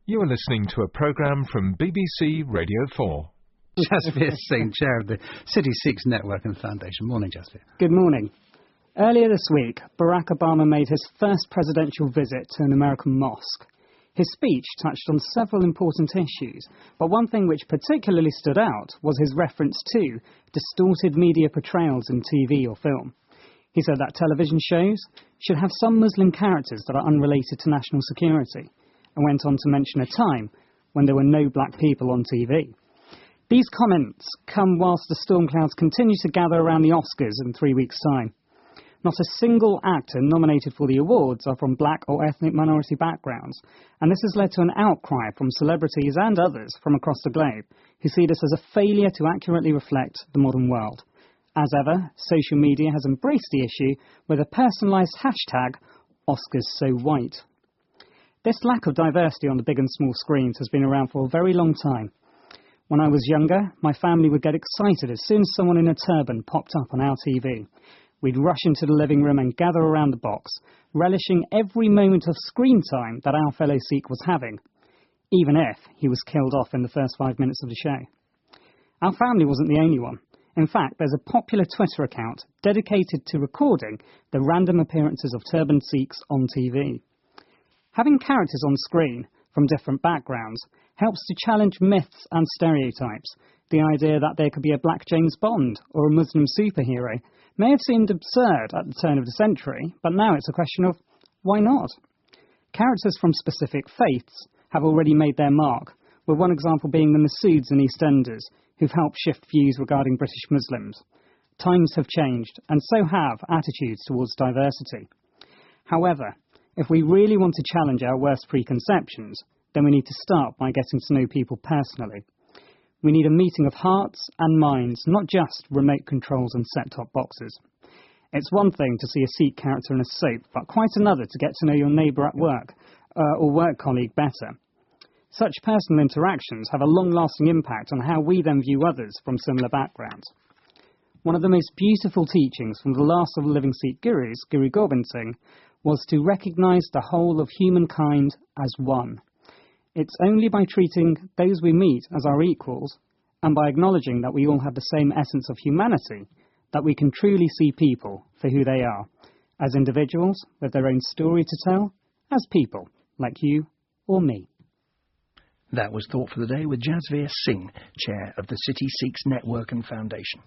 You are listening to a programme from BBC Radio 4. Jasveer Singh, Chair of the City 6 Network and Foundation. Morning, Jasveer. Good morning. Earlier this week, Barack Obama made his first presidential visit to an American mosque. His speech touched on several important issues, but one thing which particularly stood out was his reference to distorted media portrayals in TV or film. He said that television shows should have some Muslim characters that are unrelated to national security, and went on to mention a time when there were no black people on TV. These comments come whilst the storm clouds continue to gather around the Oscars in 3 weeks' time. Not a single actor nominated for the awards are from black or ethnic minority backgrounds, and this has led to an outcry from celebrities and others from across the globe who see this as a failure to accurately reflect the modern world. As ever, social media has embraced the issue with a personalised hashtag, #OscarsSoWhite. This lack of diversity on the big and small screens has been around for a very long time. When I was younger, my family would get excited as soon as someone in a turban popped up on our TV. We'd rush into the living room and gather around the box, relishing every moment of screen time that our fellow Sikh was having, even if he was killed off in the first 5 minutes of the show. Our family wasn't the only one. In fact, there's a popular Twitter account dedicated to recording the random appearances of turbaned Sikhs on TV. Having characters on screen from different backgrounds helps to challenge myths and stereotypes. The idea that there could be a black James Bond or a Muslim superhero may have seemed absurd at the turn of the century, but now it's a question of why not? Characters from specific faiths have already made their mark, with one example being the Masouds in EastEnders, who've helped shift views regarding British Muslims. Times have changed, and so have attitudes towards diversity. However, if we really want to challenge our worst preconceptions, then we need to start by getting to know people personally. We need a meeting of hearts and minds, not just remote controls and set-top boxes. It's one thing to see a Sikh character in a soap, but quite another to get to know your neighbour at work or work colleague better. Such personal interactions have a long-lasting impact on how we then view others from similar backgrounds. One of the most beautiful teachings from the last of the living Sikh gurus, Guru Gobind Singh, was to recognise the whole of humankind as one. It's only by treating those we meet as our equals, and by acknowledging that we all have the same essence of humanity, that we can truly see people for who they are, as individuals with their own story to tell, as people like you or me. That was Thought for the Day with Jasveer Singh, Chair of the City 6 Network and Foundation.